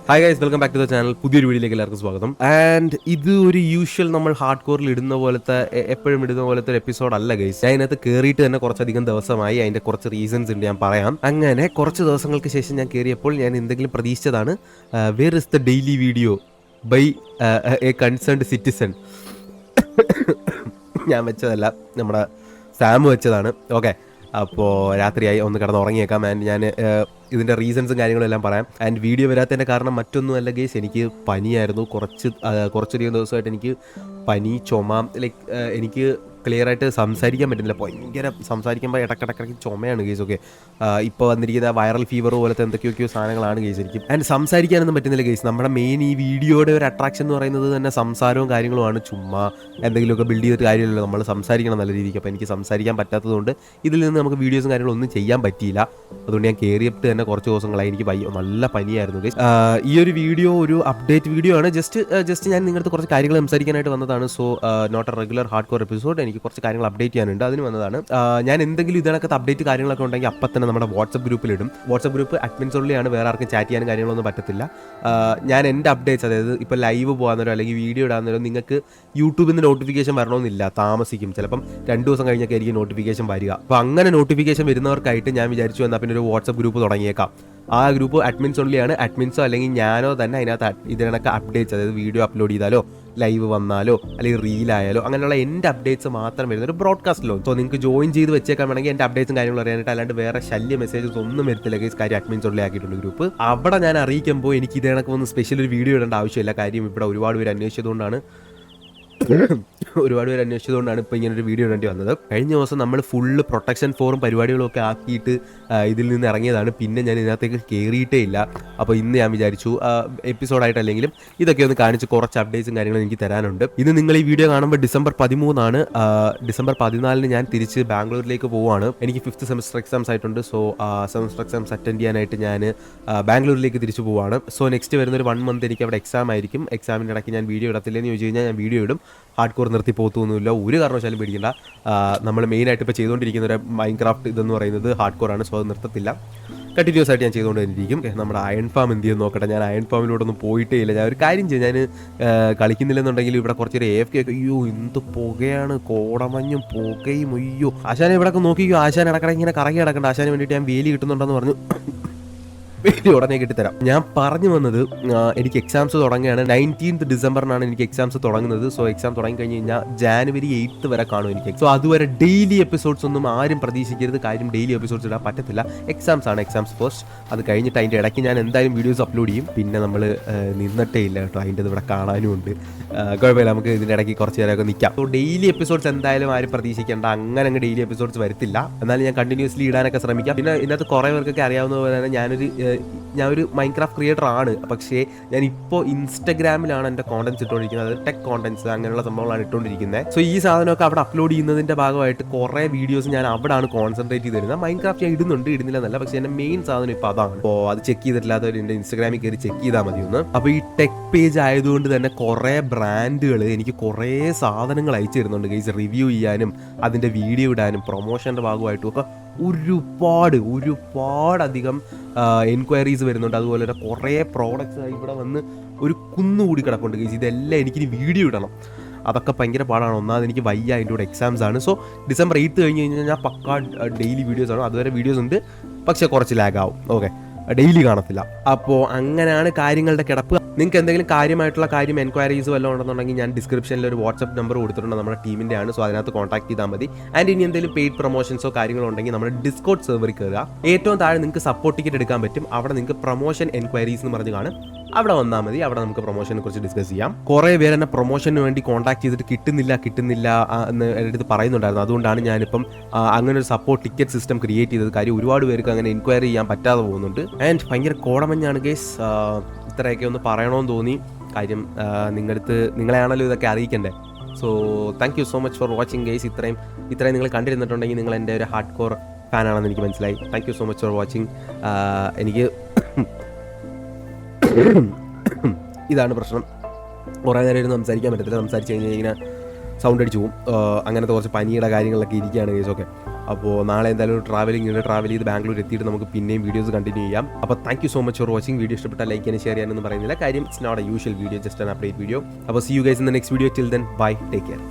Hi guys, welcome back to the channel. പുതിയൊരു വീഡിയോയിലേക്ക് എല്ലാവർക്കും സ്വാഗതം. ആൻഡ് ഇത് ഒരു യൂഷ്വൽ നമ്മൾ ഹാർഡ് കോറിൽ ഇടുന്ന പോലത്തെ എപ്പോഴും ഇടുന്ന പോലത്തെ ഒരു എപ്പിസോഡ് അല്ല ഗൈസ്. ഞാൻ ഇതിനകത്ത് കയറിയിട്ട് തന്നെ കുറച്ചധികം ദിവസമായി. അതിന്റെ കുറച്ച് റീസൺസ് ഉണ്ട്, ഞാൻ പറയാം. അങ്ങനെ കുറച്ച് ദിവസങ്ങൾക്ക് ശേഷം ഞാൻ കയറിയപ്പോൾ ഞാൻ എന്തെങ്കിലും പ്രതീക്ഷിച്ചതാണ്. Where is the daily video by a concerned citizen. ഞാൻ വെച്ചതല്ല, നമ്മുടെ സാം വെച്ചതാണ്. ഓക്കെ, അപ്പോൾ രാത്രിയായി, ഒന്ന് കിടന്ന് ഉറങ്ങിയേക്കാം. ആൻഡ് ഞാൻ ഇതിൻ്റെ റീസൺസും കാര്യങ്ങളും എല്ലാം പറയാം. ആൻഡ് വീഡിയോ വരാത്തതിൻ്റെ കാരണം മറ്റൊന്നുമല്ല ഗേസ്, എനിക്ക് പനിയായിരുന്നു. കുറച്ചധികം ദിവസമായിട്ട് എനിക്ക് പനി, ചുമ, ലൈക്ക് എനിക്ക് ക്ലിയർ ആയിട്ട് സംസാരിക്കാൻ പറ്റുന്നില്ല. ഭയങ്കര സംസാരിക്കുമ്പോൾ ഇടക്കിടക്കിടക്ക് ചുമയാണ് കേസ്. ഓക്കെ, ഇപ്പോൾ വന്നിരിക്കുന്ന വൈറൽ ഫീവർ പോലത്തെ എന്തൊക്കെയൊക്കെയോ സാധനങ്ങളാണ് കേസ് ശരിക്കും. ആൻഡ് സംസാരിക്കാനൊന്നും പറ്റുന്നില്ല കേസ്. നമ്മുടെ മെയിൻ ഈ വീഡിയോയുടെ ഒരു അട്രാക്ഷൻ എന്ന് പറയുന്നത് തന്നെ സംസാരവും കാര്യങ്ങളുമാണ്. ചുമ്മാ എന്തെങ്കിലുമൊക്കെ ബിൽഡ് ചെയ്തിട്ട് കാര്യമില്ലല്ലോ, നമ്മൾ സംസാരിക്കണം നല്ല രീതിക്ക്. അപ്പോൾ എനിക്ക് സംസാരിക്കാൻ പറ്റാത്തതുകൊണ്ട് ഇതിൽ നിന്ന് നമുക്ക് വീഡിയോസും കാര്യങ്ങളും ഒന്നും ചെയ്യാൻ പറ്റിയില്ല. അതുകൊണ്ട് ഞാൻ കയറിയിട്ട് തന്നെ കുറച്ച് ദിവസങ്ങളായി എനിക്ക് നല്ല പനിയായിരുന്നു ഗൈസ്. ഈ ഒരു വീഡിയോ ഒരു അപ്ഡേറ്റ് വീഡിയോ ആണ്. ജസ്റ്റ് ഞാൻ നിങ്ങളുടെ കുറച്ച് കാര്യങ്ങൾ സംസാരിക്കാനായിട്ട് വന്നതാണ്. So not a regular hardcore episode. എനിക്ക് കുറച്ച് കാര്യങ്ങൾ അപ്ഡേറ്റ് ചെയ്യാനുണ്ട്, അതിന് വന്നതാണ്. ഞാൻ എന്തെങ്കിലും ഇതിനകത്ത് അപ്ഡേറ്റ് കാര്യങ്ങളൊക്കെ ഉണ്ടെങ്കിൽ അപ്പം തന്നെ നമ്മുടെ വാട്സപ്പ് ഗ്രൂപ്പിലിടും. വാട്സപ്പ് ഗ്രൂപ്പ് അഡ്മിൻസ് ഉള്ളിലാണ്, വേറെ ആർക്കും ചാറ്റ് ചെയ്യാനും കാര്യങ്ങളൊന്നും പറ്റത്തില്ല. ഞാൻ എൻ്റെ അപ്ഡേറ്റ്സ്, അതായത് ഇപ്പോൾ ലൈവ് പോകാന്നോ അല്ലെങ്കിൽ വീഡിയോ ഇടാന്നോ നിങ്ങൾക്ക് യൂട്യൂബിൽ നിന്ന് നോട്ടിഫിക്കേഷൻ വരണമെന്നില്ല, താമസിക്കും. ചിലപ്പം 2 ദിവസം കഴിഞ്ഞൊക്കെ ആയിരിക്കും നോട്ടിഫിക്കേഷൻ വരിക. അപ്പോൾ അങ്ങനെ നോട്ടിഫിക്കേഷൻ വരുന്നവർക്കായിട്ട് ഞാൻ വിചാരിച്ചു എന്നാൽ പിന്നെ ഒരു വാട്സപ്പ് ഗ്രൂപ്പ് തുടങ്ങിയേക്കാം. ആ ഗ്രൂപ്പ് അഡ്മിൻസ് ഉള്ളിയാണ്. അഡ്മിൻസോ അല്ലെങ്കിൽ ഞാനോ തന്നെ അതിനകത്ത് ഇതിനൊക്കെ അപ്ഡേറ്റ്സ്, അതായത് വീഡിയോ അപ്ലോഡ് ചെയ്താലോ ലൈവ് വന്നാലോ അല്ലെങ്കിൽ റീലായാലോ അങ്ങനെയുള്ള എൻ്റെ അപ്ഡേറ്റ്സ് മാത്രം വരുന്ന ഒരു ബ്രോഡ്കാസ്റ്റിലോ. സോ നിങ്ങൾക്ക് ജോയിൻ ചെയ്ത് വെച്ചേക്കാൻ വേണമെങ്കിൽ എൻ്റെ അപ്ഡേറ്റ്സും കാര്യങ്ങളും അറിയാനായിട്ട്. അല്ലാണ്ട് വേറെ ശല്യ മെസ്സേജസ് ഒന്നും വരത്തില്ല ഗൈസ്. കാര്യം അഡ്മിൻസ് ഉള്ളിൽ ആക്കിയിട്ടുണ്ട് ഗ്രൂപ്പ്. അവിടെ ഞാൻ അറിയിക്കുമ്പോൾ എനിക്ക് ഇതിനൊക്കെ ഒന്ന് സ്പെഷ്യൽ ഒരു വീഡിയോ ഇടേണ്ട ആവശ്യമില്ല. കാര്യം ഇവിടെ ഒരുപാട് പേര് അന്വേഷിച്ചതുകൊണ്ടാണ് ഇപ്പോൾ ഇങ്ങനെ ഒരു വീഡിയോ ഇടേണ്ടി വന്നത്. കഴിഞ്ഞ ദിവസം നമ്മൾ ഫുള്ള് പ്രൊട്ടക്ഷൻ ഫോറും പരിപാടികളൊക്കെ ആക്കിയിട്ട് ഇതിൽ നിന്ന് ഇറങ്ങിയതാണ്. പിന്നെ ഞാൻ ഇതിനകത്തേക്ക് കയറിയിട്ടേ ഇല്ല. അപ്പോൾ ഇന്ന് ഞാൻ വിചാരിച്ചു എപ്പിസോഡായിട്ടല്ലെങ്കിലും ഇതൊക്കെ ഒന്ന് കാണിച്ച് കുറച്ച് അപ്ഡേറ്റ്സും കാര്യങ്ങളും എനിക്ക് തരാനുണ്ട്. ഇന്ന് നിങ്ങൾ ഈ വീഡിയോ കാണുമ്പോൾ ഡിസംബർ 13 ഡിസംബർ 14 ഞാൻ തിരിച്ച് ബാംഗ്ലൂരിലേക്ക് പോവുകയാണ്. എനിക്ക് 5th സെമസ്റ്റർ എക്സാംസ് ആയിട്ടുണ്ട്. സോ സെമസ്റ്റർ എക്സാംസ് അറ്റൻഡ് ചെയ്യാനായിട്ട് ഞാൻ ബാംഗ്ലൂരിലേക്ക് തിരിച്ചു പോവുകയാണ്. സോ നെക്സ്റ്റ് വരുന്നൊരു 1 മന്ത് എനിക്ക് അവിടെ എക്സാം ആയിരിക്കും. എക്സാമിൻ്റെ ഇടയ്ക്ക് ഞാൻ വീഡിയോ ഇടത്തില്ലെന്ന് ചോദിച്ചു കഴിഞ്ഞാൽ ഞാൻ വീഡിയോ ഇടും. ഹാർഡ് കോർ നിർത്തി പോകത്തൊന്നുമില്ല, ഒരു കാരണവശാലും പേടിക്കേണ്ട. നമ്മൾ മെയിനായിട്ട് ഇപ്പോൾ ചെയ്തുകൊണ്ടിരിക്കുന്ന ഒരു മൈൻക്രാഫ്റ്റ് ഇതെന്ന് പറയുന്നത് ഹാർഡ് കോറാണ്. സോ അത് നിർത്തത്തില്ല, കണ്ടിന്യൂസ് ആയിട്ട് ഞാൻ ചെയ്തുകൊണ്ട് തന്നിരിക്കും. നമ്മുടെ അയൺ ഫാം എന്ത് ചെയ്യുന്നു നോക്കട്ടെ. ഞാൻ അയൺ ഫാമിലോട്ടൊന്നും പോയിട്ടേ ഇല്ല. ഞാൻ ഒരു കാര്യം ചെയ്യും, ഞാൻ കളിക്കുന്നില്ലെന്നുണ്ടെങ്കിൽ ഇവിടെ കുറച്ചൊരു AFK ഒക്കെ. അയ്യോ എന്ത് പുകയാണ്, കോടമഞ്ഞും പുകയും. അയ്യോ ആശാനെ ഇവിടെ ഒക്കെ നോക്കിയോ, ആശാൻ ഇടക്കിടക്ക് ഇങ്ങനെ കറങ്ങി കിടക്കണ്ട. ആശാന് വേണ്ടിയിട്ട് ഞാൻ വേലി കിട്ടുന്നുണ്ടെന്ന് പറഞ്ഞു ഉടനെ കിട്ടിത്തരാം. ഞാൻ പറഞ്ഞു വന്നത്, എനിക്ക് എക്സാംസ് തുടങ്ങുകയാണ്. 19th ഡിസംബറിനാണ് എനിക്ക് എക്സാംസ് തുടങ്ങുന്നത്. സോ എക്സാം തുടങ്ങി കഴിഞ്ഞ് കഴിഞ്ഞാൽ January 8th വരെ കാണും എനിക്ക്. സോ അതുവരെ ഡെയിലി എപ്പിസോഡ്സ് ഒന്നും ആരും പ്രതീക്ഷിക്കരുത്. കാര്യം ഡെയിലി എപ്പിസോഡ്സ് ഇടാൻ പറ്റത്തില്ല. എക്സാംസ് ആണ്, എക്സാംസ് ഫസ്റ്റ്. അത് കഴിഞ്ഞിട്ട് അതിൻ്റെ ഇടയ്ക്ക് ഞാൻ എന്തായാലും വീഡിയോസ് അപ്ലോഡ് ചെയ്യും. പിന്നെ നമ്മൾ നിന്നിട്ടേ ഇല്ല കേട്ടോ, അതിൻ്റെ ഇവിടെ കാണാനും ഉണ്ട്. കുഴപ്പമില്ല, നമുക്ക് ഇതിൻ്റെ ഇടയ്ക്ക് കുറച്ച് നേരമൊക്കെ നിൽക്കാം. സോ ഡെയിലി എപ്പിസോഡ്സ് എന്തായാലും ആരും പ്രതീക്ഷിക്കേണ്ട. അങ്ങനെ അങ്ങ് ഡെയിലി എപ്പിസോഡ്സ് വരത്തില്ല. എന്നാലും ഞാൻ കണ്ടിന്യൂസ്ലി ഇടാനൊക്കെ ശ്രമിക്കാം. പിന്നെ ഇതിനകത്ത് കുറേ പേർക്കൊക്കെ അറിയാവുന്ന പോലെ തന്നെ ഞാനൊരു മൈൻക്രാഫ്റ്റ് ക്രിയേറ്റർ ആണ്. പക്ഷേ ഞാൻ ഇപ്പോൾ ഇൻസ്റ്റഗ്രാമിലാണ് എൻ്റെ കോണ്ടൻസ് ഇട്ടുകൊണ്ടിരിക്കുന്നത്. അത് ടെക് കോണ്ടൻസ് അങ്ങനെയുള്ള സംഭവങ്ങളാണ് ഇട്ടുകൊണ്ടിരിക്കുന്നത്. സോ ഈ സാധനമൊക്കെ അവിടെ അപ്ലോഡ് ചെയ്യുന്നതിൻ്റെ ഭാഗമായിട്ട് കുറേ വീഡിയോസ് ഞാൻ അവിടെയാണ് കോൺസെൻട്രേറ്റ് ചെയ്ത് തരുന്നത്. മൈൻക്രാഫ്റ്റ് ഞാൻ ഇടുന്നില്ല എന്നല്ല, പക്ഷേ എൻ്റെ മെയിൻ സാധനം ഇപ്പോൾ അതാണ്. അപ്പോൾ അത് ചെക്ക് ചെയ്തിട്ടില്ലാത്തവർ എൻ്റെ ഇൻസ്റ്റഗ്രാമിൽ കയറി ചെക്ക് ചെയ്താൽ മതി ഒന്ന്. അപ്പോൾ ഈ ടെക് പേജ് ആയതുകൊണ്ട് തന്നെ കുറേ ബ്രാൻഡുകൾ എനിക്ക് കുറേ സാധനങ്ങൾ അയച്ചു തരുന്നുണ്ട് ഗൈസ്, റിവ്യൂ ചെയ്യാനും അതിൻ്റെ വീഡിയോ ഇടാനും പ്രൊമോഷൻ്റെ ഭാഗമായിട്ടും ഒക്കെ ഒരുപാടധികം എൻക്വയറീസ് വരുന്നുണ്ട്. അതുപോലെ തന്നെ കുറേ പ്രോഡക്റ്റ്സ് ഇവിടെ വന്ന് ഒരു കുന്നുകൂടി കിടപ്പുണ്ട് ഗൈസ്. ഇതെല്ലാം എനിക്കിനി വീഡിയോ ഇടണം. അതൊക്കെ ഭയങ്കര പാടാണ്. ഒന്നാമത് എനിക്ക് വയ്യ, അതിൻ്റെ കൂടെ എക്സാംസ് ആണ്. സോ ഡിസംബർ 8 കഴിഞ്ഞ് കഴിഞ്ഞാൽ ഞാൻ പക്കാ ഡെയിലി വീഡിയോസ് ആണ്. അതുവരെ വീഡിയോസ് ഉണ്ട്, പക്ഷേ കുറച്ച് ലാഗ് ആവും. ഓക്കെ, ഡെയിലി കാണത്തില്ല. അപ്പോൾ അങ്ങനെയാണ് കാര്യങ്ങളുടെ കിടപ്പ്. നിങ്ങൾക്ക് എന്തെങ്കിലും കാര്യമായിട്ടുള്ള കാര്യം എൻക്വയറീസ് വല്ലതും ഉണ്ടെന്നുണ്ടെങ്കിൽ ഞാൻ ഡിസ്ക്രിപ്ഷനിൽ ഒരു വാട്സപ്പ് നമ്പർ കൊടുത്തിട്ടുണ്ട്, നമ്മുടെ ടീമിൻ്റെ ആണ്. സോ അതിനകത്ത് കോൺടാക്ട് ചെയ്താൽ മതി. ആൻഡ് ഇനി എന്തെങ്കിലും പെയ്ഡ് പ്രൊമോഷൻസോ കാര്യങ്ങളോ ഉണ്ടെങ്കിൽ നമ്മുടെ ഡിസ്കോഡ് സെർവറിൽ കയറുക. ഏറ്റവും താഴെ നിങ്ങൾക്ക് സപ്പോർട്ട് ടിക്കറ്റ് എടുക്കാൻ പറ്റും. അവിടെ നിങ്ങൾക്ക് പ്രൊമോഷൻ എൻക്വയറീസ് എന്ന് പറഞ്ഞ് കാണും. അവിടെ വന്നാൽ മതി. അവിടെ നമുക്ക് പ്രൊമോഷനെ കുറിച്ച് ഡിസ്കസ് ചെയ്യാം. കുറേ പേര് എന്നെ പ്രൊമോഷന് വേണ്ടി കോൺടാക്ട് ചെയ്തിട്ട് കിട്ടുന്നില്ല എന്ന് എൻ്റെ അടുത്ത് പറയുന്നുണ്ടായിരുന്നു. അതുകൊണ്ടാണ് ഞാനിപ്പം അങ്ങനെ ഒരു സപ്പോർട്ട് ടിക്കറ്റ് സിസ്റ്റം ക്രിയേറ്റ് ചെയ്തത്. കാര്യം ഒരുപാട് പേർക്ക് അങ്ങനെ എൻക്വയറി ചെയ്യാൻ പറ്റാതെ പോകുന്നുണ്ട്. ആൻഡ് ഭയങ്കര കോടമഞ്ഞാണ് ഗൈസ്. ഇത്രയൊക്കെ ഒന്ന് പറയണമെന്ന് തോന്നി. കാര്യം നിങ്ങളെയാണല്ലോ ഇതൊക്കെ അറിയിക്കണ്ടേ. So thank you so much for watching guys. ഇത്രയും നിങ്ങൾ കണ്ടിരുന്നിട്ടുണ്ടെങ്കിൽ നിങ്ങൾ എൻ്റെ ഒരു ഹാർഡ് കോർ ഫാനാണെന്ന് എനിക്ക് മനസ്സിലായി. Thank you so much for watching. എനിക്ക് ഇതാണ് പ്രശ്നം, കുറേ നേരം ഇരുന്ന് സംസാരിക്കാൻ പറ്റത്തില്ല. സംസാരിച്ച് കഴിഞ്ഞാൽ ഇങ്ങനെ സൗണ്ട് അടിച്ചു പോകും. അങ്ങനത്തെ കുറച്ച് പനിയുടെ കാര്യങ്ങളൊക്കെ ഇരിക്കുകയാണ് ഗൈസ്. ഓക്കെ, അപ്പോൾ നാളെ എന്തായാലും ട്രാവൽ ചെയ്ത് ബാംഗ്ലൂർ എത്തിയിട്ട് നമുക്ക് പിന്നെയും വീഡിയോസ് കണ്ടിന്യൂ ചെയ്യാം. അപ്പോൾ thank you so much for watching. Video ഇഷ്ടപ്പെട്ടാൽ ലൈക്ക് ചെയ്യാനും ഷെയർ ചെയ്യാനൊന്നും പറയുന്നില്ല, കാര്യം it's not a usual video, just an update video. അപ്പോൾ see you guys in the next video. Till then bye, take care.